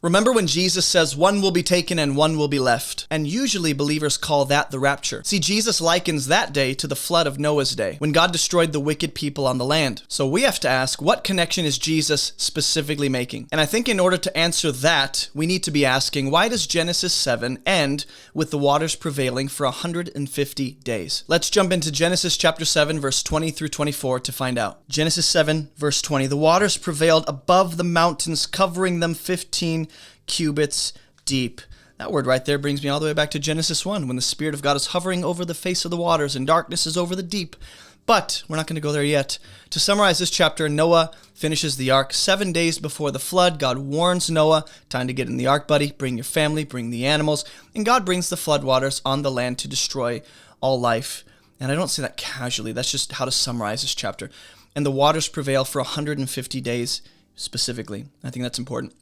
Remember when Jesus says one will be taken and one will be left? And usually believers call that the rapture. See, Jesus likens that day to the flood of Noah's day, when God destroyed the wicked people on the land. So we have to ask, what connection is Jesus specifically making? And I think in order to answer that, we need to be asking, why does Genesis 7 end with the waters prevailing for 150 days? Let's jump into Genesis chapter 7, verse 20 through 24 to find out. Genesis 7, verse 20, the waters prevailed above the mountains, covering them 15 cubits deep. That word right there brings me all the way back to Genesis 1, when the Spirit of God is hovering over the face of the waters and darkness is over the deep. But we're not going to go there yet. To summarize this chapter, Noah finishes the ark 7 days before the flood. God warns Noah, time to get in the ark, buddy. Bring your family, bring the animals. And God brings the flood waters on the land to destroy all life. And I don't say that casually. That's just how to summarize this chapter. And the waters prevail for 150 days specifically. I think that's important.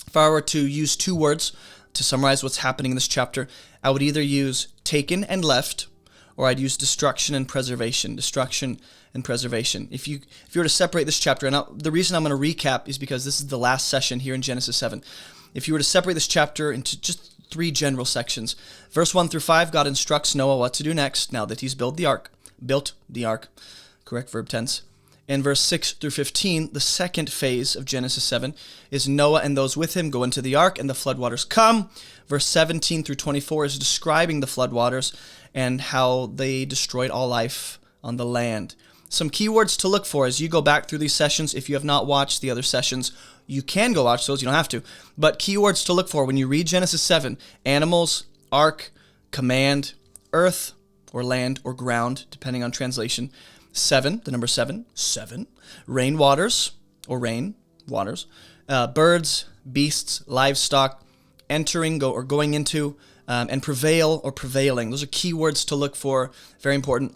If I were to use two words to summarize what's happening in this chapter, I would either use taken and left, or I'd use destruction and preservation. Destruction and preservation. If you were to separate this chapter, and the reason I'm going to recap is because this is the last session here in Genesis 7. If you were to separate this chapter into just three general sections, verse 1 through 5, God instructs Noah what to do next now that he's built the ark. Correct verb tense. In verse 6 through 15, the second phase of Genesis 7 is Noah and those with him go into the ark and the floodwaters come. Verse 17 through 24 is describing the floodwaters and how they destroyed all life on the land. Some keywords to look for as you go back through these sessions. If you have not watched the other sessions, you can go watch those. You don't have to. But keywords to look for when you read Genesis 7, animals, ark, command, earth or land or ground, depending on translation. 7, the number 7, rain waters, or rain waters, birds, beasts, livestock, entering or going into, and prevail or prevailing. Those are keywords to look for, very important.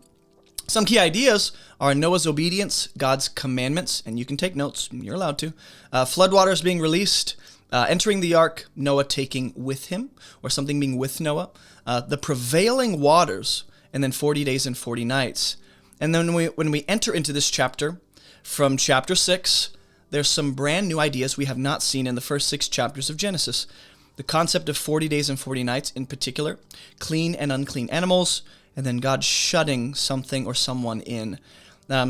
Some key ideas are Noah's obedience, God's commandments, and you can take notes, you're allowed to. Floodwaters being released, entering the ark, Noah taking with him, or something being with Noah. The prevailing waters, and then 40 days and 40 nights. And then when we enter into this chapter, from chapter 6, there's some brand new ideas we have not seen in the first 6 chapters of Genesis. The concept of 40 days and 40 nights in particular, clean and unclean animals, and then God shutting something or someone in.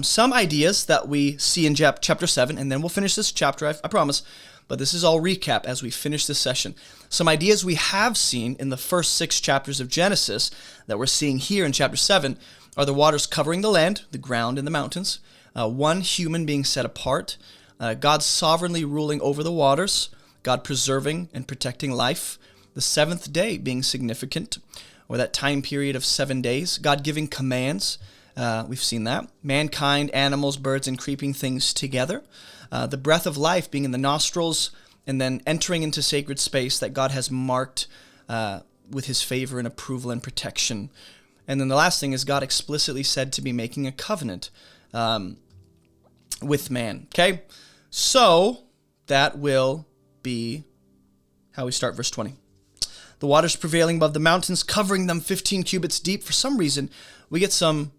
Some ideas that we see in chapter 7, and then we'll finish this chapter, I promise, but this is all recap as we finish this session. Some ideas we have seen in the first 6 chapters of Genesis that we're seeing here in chapter 7 are the waters covering the land, the ground, and the mountains, one human being set apart, God sovereignly ruling over the waters, God preserving and protecting life, the 7th day being significant, or that time period of 7 days, God giving commands, we've seen that, mankind, animals, birds, and creeping things together, the breath of life being in the nostrils, and then entering into sacred space that God has marked with his favor and approval and protection. And then the last thing is God explicitly said to be making a covenant with man. Okay? So that will be how we start verse 20. The waters prevailing above the mountains, covering them 15 cubits deep. For some reason, we get some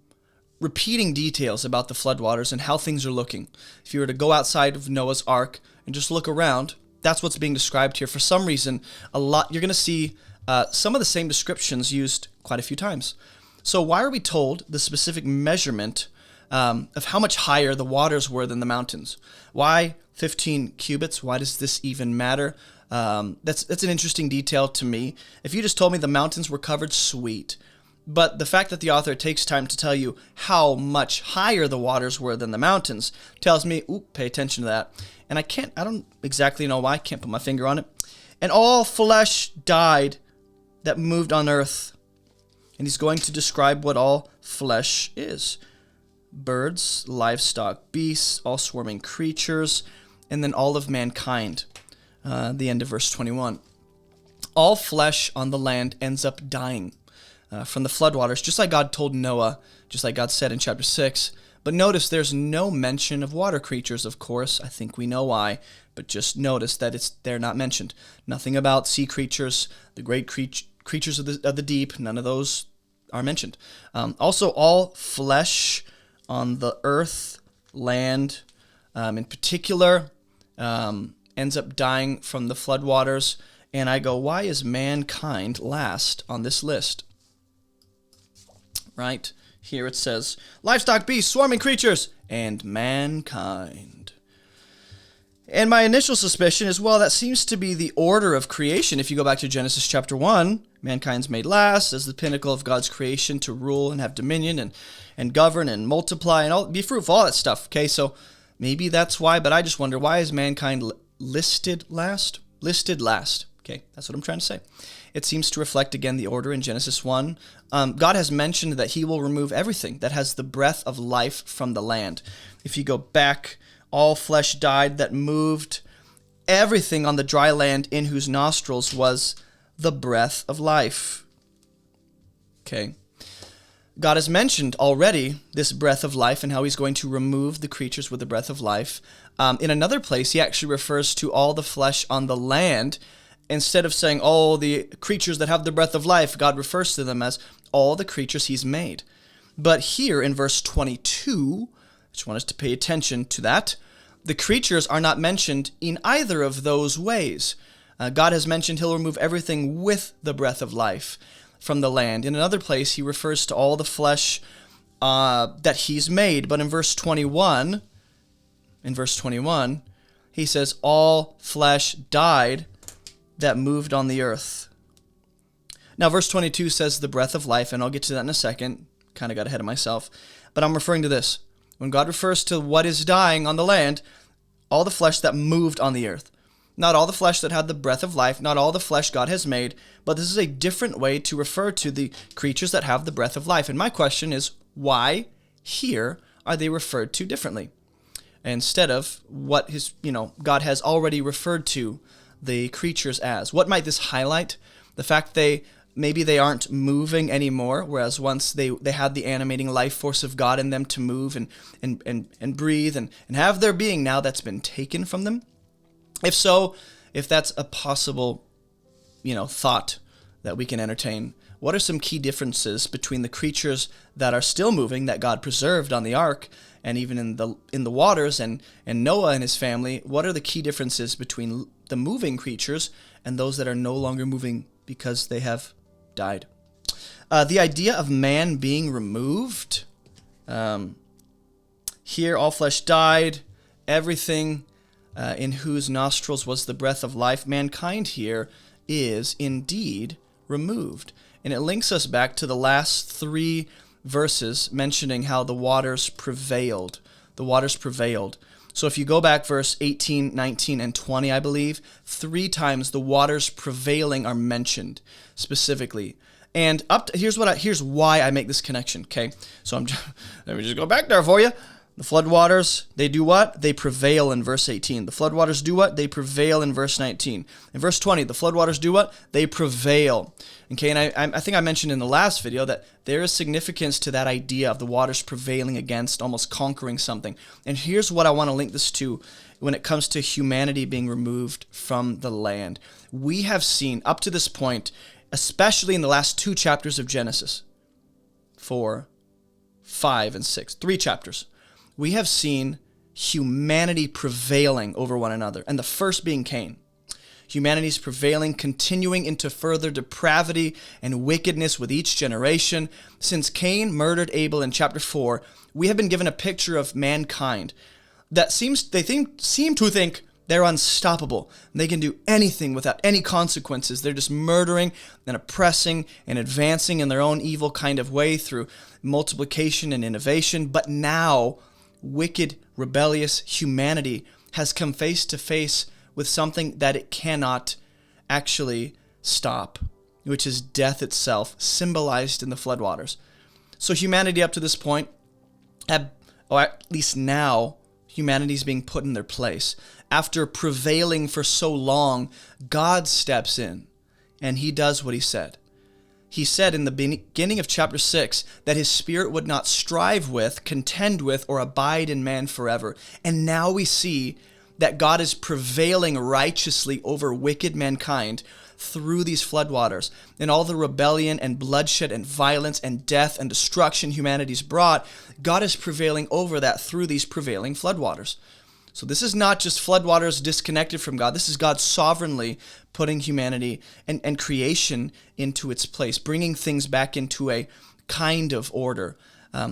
repeating details about the floodwaters and how things are looking. If you were to go outside of Noah's ark and just look around, that's what's being described here. For some reason, you're going to see some of the same descriptions used quite a few times. So why are we told the specific measurement of how much higher the waters were than the mountains? Why 15 cubits? Why does this even matter? That's an interesting detail to me. If you just told me the mountains were covered, sweet. But the fact that the author takes time to tell you how much higher the waters were than the mountains tells me, pay attention to that. And I don't exactly know why, I can't put my finger on it. And all flesh died that moved on earth. And he's going to describe what all flesh is. Birds, livestock, beasts, all swarming creatures, and then all of mankind. The end of verse 21. All flesh on the land ends up dying from the floodwaters, just like God told Noah, just like God said in chapter 6. But notice there's no mention of water creatures, of course. I think we know why, but just notice that they're not mentioned. Nothing about sea creatures, the great creatures of the deep, none of those are mentioned. Also, all flesh on the earth, land, in particular, ends up dying from the floodwaters. And I go, why is mankind last on this list? Right here it says, livestock, beasts, swarming creatures, and mankind. And my initial suspicion is, well, that seems to be the order of creation. If you go back to Genesis chapter 1, mankind's made last as the pinnacle of God's creation to rule and have dominion and govern and multiply and be fruitful, all that stuff. Okay, so maybe that's why, but I just wonder, why is mankind listed last? Listed last. Okay, that's what I'm trying to say. It seems to reflect, again, the order in Genesis 1. God has mentioned that he will remove everything that has the breath of life from the land. If you go back, all flesh died that moved, everything on the dry land in whose nostrils was the breath of life. Okay. God has mentioned already this breath of life and how he's going to remove the creatures with the breath of life. In another place, he actually refers to all the flesh on the land. Instead of saying, oh, the creatures that have the breath of life, God refers to them as all the creatures he's made. But here in verse 22, I just want us to pay attention to that. The creatures are not mentioned in either of those ways. God has mentioned he'll remove everything with the breath of life from the land. In another place, he refers to all the flesh that he's made. But in verse 21, he says, all flesh died that moved on the earth. Now, verse 22 says the breath of life, and I'll get to that in a second. Kind of got ahead of myself. But I'm referring to this. When God refers to what is dying on the land, all the flesh that moved on the earth. Not all the flesh that had the breath of life, not all the flesh God has made, but this is a different way to refer to the creatures that have the breath of life. And my question is, why here are they referred to differently? Instead of what God has already referred to the creatures as. What might this highlight? The fact maybe they aren't moving anymore, whereas once they had the animating life force of God in them to move and breathe and have their being, now that's been taken from them. If so, if that's a possible, thought that we can entertain, what are some key differences between the creatures that are still moving that God preserved on the ark and even in the waters and Noah and his family? What are the key differences between the moving creatures and those that are no longer moving because they have died? The idea of man being removed. Here, all flesh died, everything in whose nostrils was the breath of life. Mankind here is indeed removed. And it links us back to the last 3 verses mentioning how the waters prevailed. The waters prevailed. So if you go back verse 18, 19, and 20, I believe, 3 times the waters prevailing are mentioned specifically. And here's why I make this connection, okay? So let me just go back there for you. The floodwaters, they do what? They prevail in verse 18. The floodwaters do what? They prevail in verse 19. In verse 20, the floodwaters do what? They prevail. Okay, and I think I mentioned in the last video that there is significance to that idea of the waters prevailing against, almost conquering something. And here's what I want to link this to when it comes to humanity being removed from the land. We have seen, up to this point, especially in the last 2 chapters of Genesis, 4, 5, and 6, 3 chapters, we have seen humanity prevailing over one another, and the first being Cain. Humanity's prevailing, continuing into further depravity and wickedness with each generation. Since Cain murdered Abel in chapter 4, we have been given a picture of mankind that seem to think they're unstoppable. They can do anything without any consequences. They're just murdering and oppressing and advancing in their own evil kind of way through multiplication and innovation. But now, wicked, rebellious humanity has come face to face with something that it cannot actually stop, which is death itself, symbolized in the floodwaters. So humanity up to this point, or at least now, humanity's being put in their place. After prevailing for so long, God steps in, and he does what he said. He said in the beginning of chapter 6 that his spirit would not strive with, contend with, or abide in man forever. And now we see that God is prevailing righteously over wicked mankind through these floodwaters. And all the rebellion and bloodshed and violence and death and destruction humanity's brought, God is prevailing over that through these prevailing floodwaters. So this is not just floodwaters disconnected from God. This is God sovereignly putting humanity and creation into its place, bringing things back into a kind of order.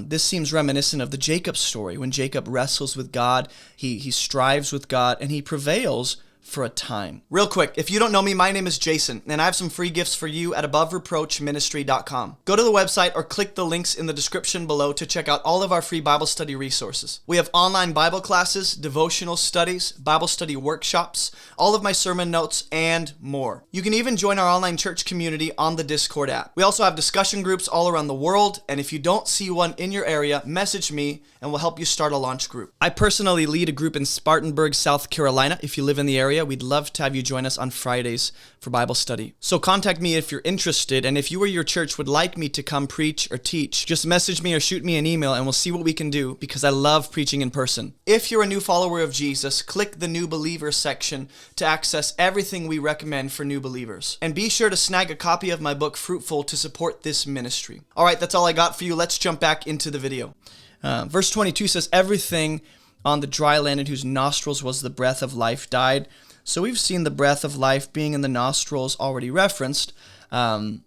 This seems reminiscent of the Jacob story. When Jacob wrestles with God, he strives with God, and he prevails for a time. Real quick, if you don't know me, my name is Jason, and I have some free gifts for you at abovereproachministry.com. Go to the website or click the links in the description below to check out all of our free Bible study resources. We have online Bible classes, devotional studies, Bible study workshops, all of my sermon notes, and more. You can even join our online church community on the Discord app. We also have discussion groups all around the world, and if you don't see one in your area, message me and we'll help you start a launch group. I personally lead a group in Spartanburg, South Carolina. If you live in the area, we'd love to have you join us on Fridays for Bible study. So contact me if you're interested, and if you or your church would like me to come preach or teach, just message me or shoot me an email and we'll see what we can do, because I love preaching in person. If you're a new follower of Jesus, click the New Believers section to access everything we recommend for new believers. And be sure to snag a copy of my book, Fruitful, to support this ministry. All right, that's all I got for you. Let's jump back into the video. Verse 22 says, everything on the dry land in whose nostrils was the breath of life died. So we've seen the breath of life being in the nostrils already referenced. And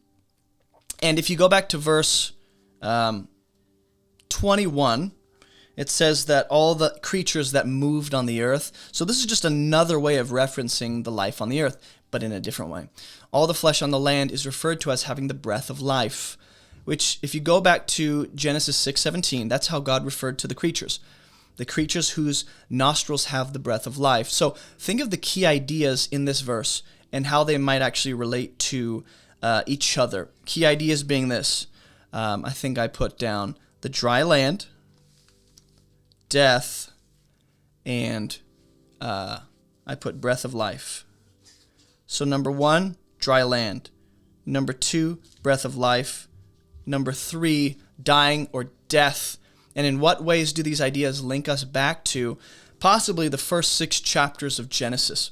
if you go back to verse 21, it says that all the creatures that moved on the earth. So this is just another way of referencing the life on the earth, but in a different way. All the flesh on the land is referred to as having the breath of life, which if you go back to Genesis 6:17, that's how God referred to the creatures whose nostrils have the breath of life. So think of the key ideas in this verse and how they might actually relate to each other. Key ideas being this. I think I put down the dry land, death, and I put breath of life. So number 1, dry land. Number 2, breath of life. Number 3, dying or death. And in what ways do these ideas link us back to possibly the first 6 chapters of Genesis?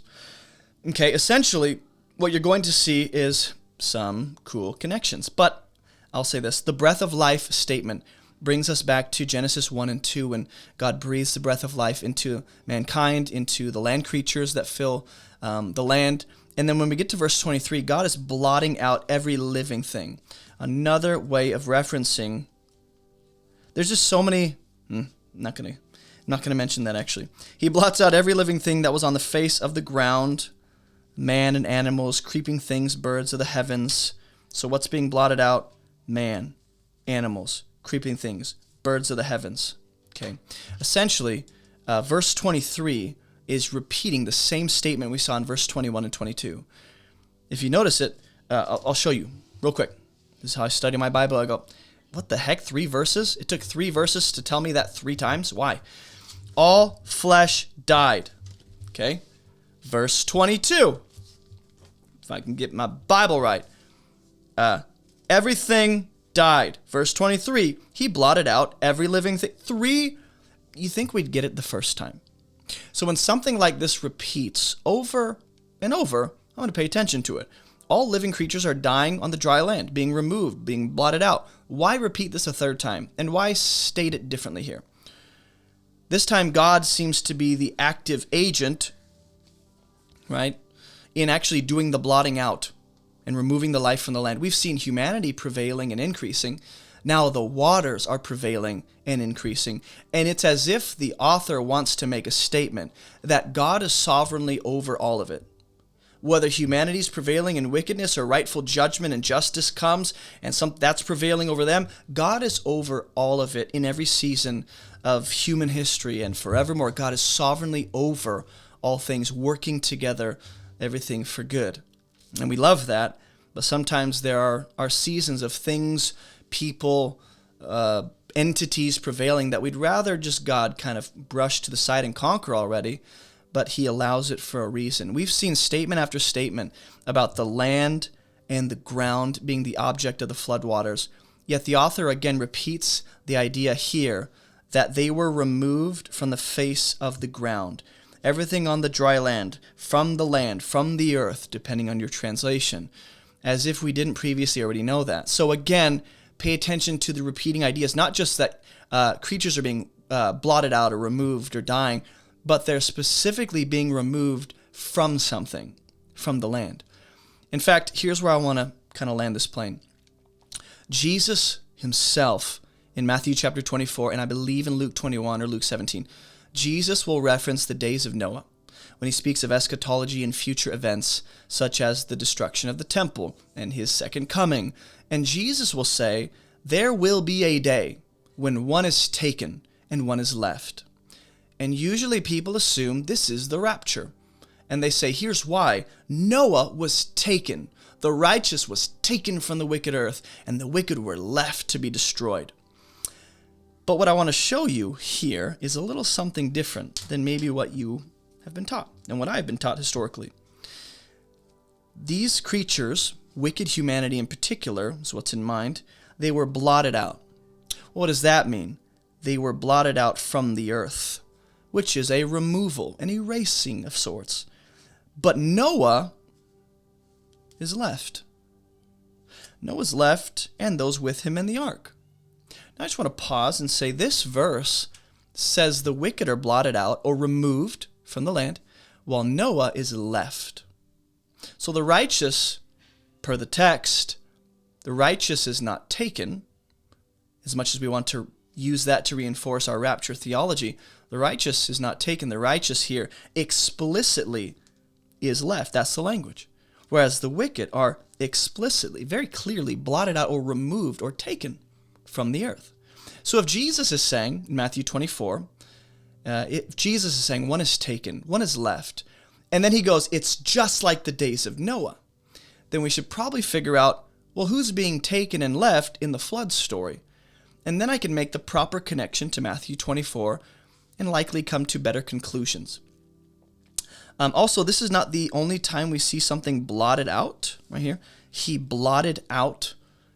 Okay, essentially, what you're going to see is some cool connections. But I'll say this, the breath of life statement brings us back to Genesis 1 and 2 when God breathes the breath of life into mankind, into the land creatures that fill the land. And then when we get to verse 23, God is blotting out every living thing. Another way of referencing, there's just so many, not gonna mention that actually. He blots out every living thing that was on the face of the ground, man and animals, creeping things, birds of the heavens. So what's being blotted out? Man, animals, creeping things, birds of the heavens. Okay. Essentially, verse 23 is repeating the same statement we saw in verse 21 and 22. If you notice it, I'll show you real quick. This is how I study my Bible. I go, what the heck, 3 verses? It took 3 verses to tell me that 3 times? Why? All flesh died. Okay? Verse 22. If I can get my Bible right. Everything died. Verse 23. He blotted out every living thing. 3, you think we'd get it the first time. So when something like this repeats over and over, I'm going to pay attention to it. All living creatures are dying on the dry land, being removed, being blotted out. Why repeat this a 3rd time? And why state it differently here? This time, God seems to be the active agent, right, in actually doing the blotting out and removing the life from the land. We've seen humanity prevailing and increasing. Now the waters are prevailing and increasing. And it's as if the author wants to make a statement that God is sovereignly over all of it. Whether humanity's prevailing in wickedness or rightful judgment and justice comes and that's prevailing over them, God is over all of it in every season of human history and forevermore. God is sovereignly over all things, working together, everything for good. And we love that, but sometimes there are seasons of things, people, entities prevailing that we'd rather just God kind of brush to the side and conquer already, but he allows it for a reason. We've seen statement after statement about the land and the ground being the object of the floodwaters, yet the author again repeats the idea here that they were removed from the face of the ground. Everything on the dry land, from the earth, depending on your translation, as if we didn't previously already know that. So again, pay attention to the repeating ideas, not just that creatures are being blotted out or removed or dying, but they're specifically being removed from something, from the land. In fact, here's where I want to kind of land this plane. Jesus himself, in Matthew chapter 24, and I believe in Luke 21 or Luke 17, Jesus will reference the days of Noah when he speaks of eschatology and future events, such as the destruction of the temple and his second coming. And Jesus will say, there will be a day when one is taken and one is left. And usually people assume this is the rapture. And they say, here's why. Noah was taken. The righteous was taken from the wicked earth, and the wicked were left to be destroyed. But what I want to show you here is a little something different than maybe what you have been taught and what I've been taught historically. These creatures, wicked humanity in particular, is what's in mind, they were blotted out. What does that mean? They were blotted out from the earth, which is a removal, an erasing of sorts. But Noah is left. Noah's left, and those with him in the ark. Now I just want to pause and say this verse says the wicked are blotted out or removed from the land, while Noah is left. So the righteous, per the text, the righteous is not taken, as much as we want to use that to reinforce our rapture theology. The righteous is not taken. The righteous here explicitly is left. That's the language. Whereas the wicked are explicitly, very clearly blotted out or removed or taken from the earth. So if Jesus is saying, in Matthew 24, if Jesus is saying one is taken, one is left, and then he goes, it's just like the days of Noah, then we should probably figure out, well, who's being taken and left in the flood story? And then I can make the proper connection to Matthew 24 and likely come to better conclusions. Also, this is not the only time we see something blotted out, right here. He blotted out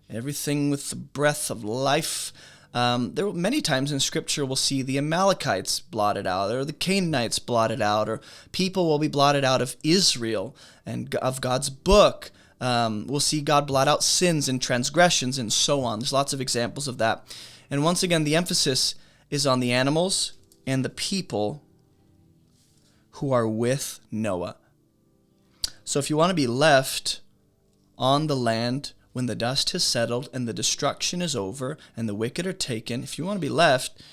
everything with the breath of life. There were many times in Scripture we'll see the Amalekites blotted out, or the Canaanites blotted out, or people will be blotted out of Israel and of God's book. We'll see God blot out sins and transgressions and so on. There's lots of examples of that. And once again, the emphasis is on the animals and the people who are with Noah. So if you want to be left on the land when the dust has settled and the destruction is over and the wicked are taken, if you want to be left,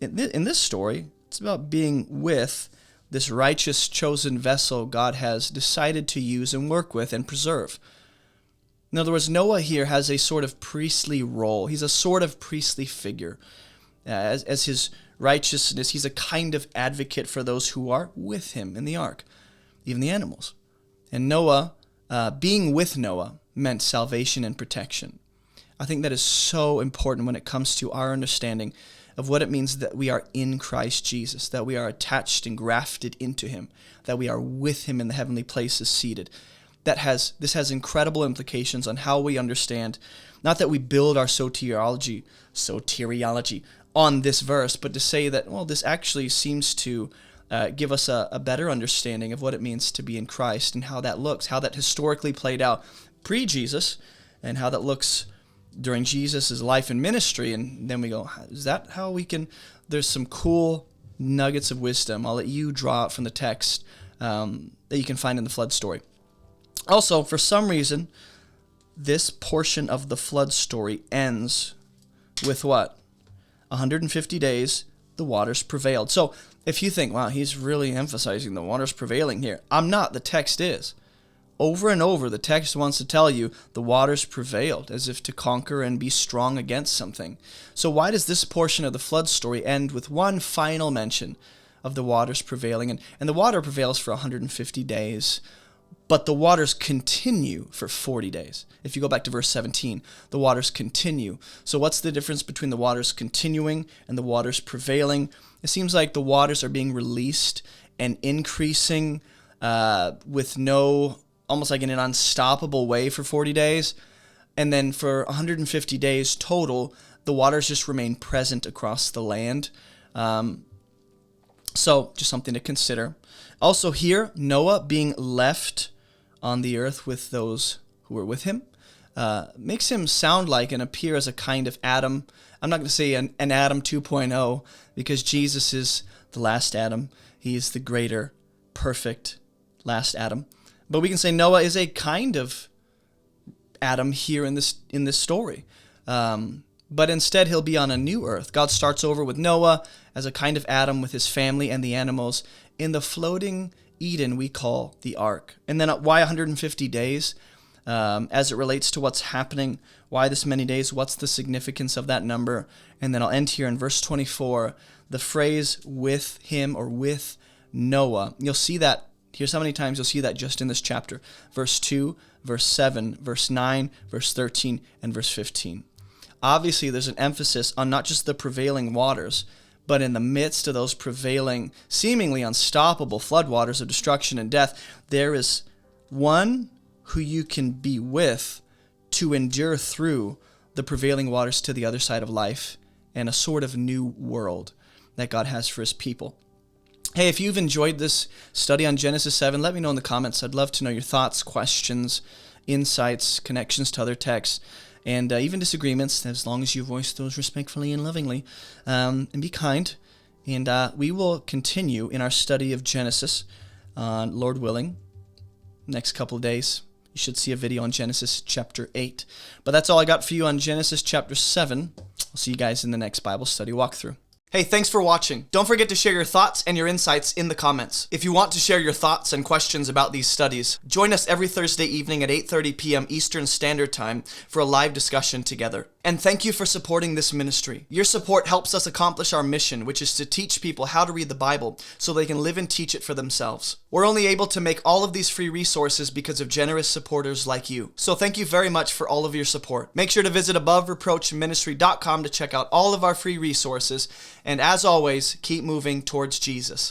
in this story, it's about being with this righteous chosen vessel God has decided to use and work with and preserve. In other words, Noah here has a sort of priestly role. He's a sort of priestly figure. As his righteousness, he's a kind of advocate for those who are with him in the ark, even the animals. And Noah, being with Noah, meant salvation and protection. I think that is so important when it comes to our understanding of what it means that we are in Christ Jesus, that we are attached and grafted into him, that we are with him in the heavenly places seated. This has incredible implications on how we understand, not that we build our soteriology on this verse, but to say that, well, this actually seems to give us a better understanding of what it means to be in Christ and how that looks, how that historically played out pre-Jesus, and how that looks during Jesus' life and ministry. And then we go, is that how we can? There's some cool nuggets of wisdom I'll let you draw out from the text that you can find in the flood story. Also, for some reason, this portion of the flood story ends with what? 150 days, the waters prevailed. So if you think, wow, he's really emphasizing the waters prevailing here. I'm not. The text is. Over and over, the text wants to tell you the waters prevailed, as if to conquer and be strong against something. So why does this portion of the flood story end with one final mention of the waters prevailing? And the water prevails for 150 days, but the waters continue for 40 days. If you go back to verse 17, the waters continue. So what's the difference between the waters continuing and the waters prevailing? It seems like the waters are being released and increasing with almost like in an unstoppable way for 40 days. And then for 150 days total, the waters just remain present across the land. So just something to consider. Also here, Noah being left on the earth with those who were with him makes him sound like and appear as a kind of Adam. I'm not going to say an Adam 2.0 because Jesus is the last Adam. He's the greater, perfect last Adam. But we can say Noah is a kind of Adam here in this story. But instead, he'll be on a new earth. God starts over with Noah as a kind of Adam with his family and the animals in the floating Eden we call the ark. And then why 150 days? As it relates to what's happening, why this many days? What's the significance of that number? And then I'll end here in verse 24. The phrase with him or with Noah. You'll see that. Here's how many times you'll see that just in this chapter. Verse 2, verse 7, verse 9, verse 13, and verse 15. Obviously, there's an emphasis on not just the prevailing waters, but in the midst of those prevailing, seemingly unstoppable floodwaters of destruction and death, there is one who you can be with to endure through the prevailing waters to the other side of life and a sort of new world that God has for his people. Hey, if you've enjoyed this study on Genesis 7, let me know in the comments. I'd love to know your thoughts, questions, insights, connections to other texts, and even disagreements, as long as you voice those respectfully and lovingly. And be kind. And we will continue in our study of Genesis, Lord willing, next couple of days. You should see a video on Genesis chapter 8. But that's all I got for you on Genesis chapter 7. I'll see you guys in the next Bible study walkthrough. Hey, thanks for watching. Don't forget to share your thoughts and your insights in the comments. If you want to share your thoughts and questions about these studies, join us every Thursday evening at 8:30 p.m. Eastern Standard Time for a live discussion together. And thank you for supporting this ministry. Your support helps us accomplish our mission, which is to teach people how to read the Bible so they can live and teach it for themselves. We're only able to make all of these free resources because of generous supporters like you. So thank you very much for all of your support. Make sure to visit AboveReproachMinistry.com to check out all of our free resources. And as always, keep moving towards Jesus.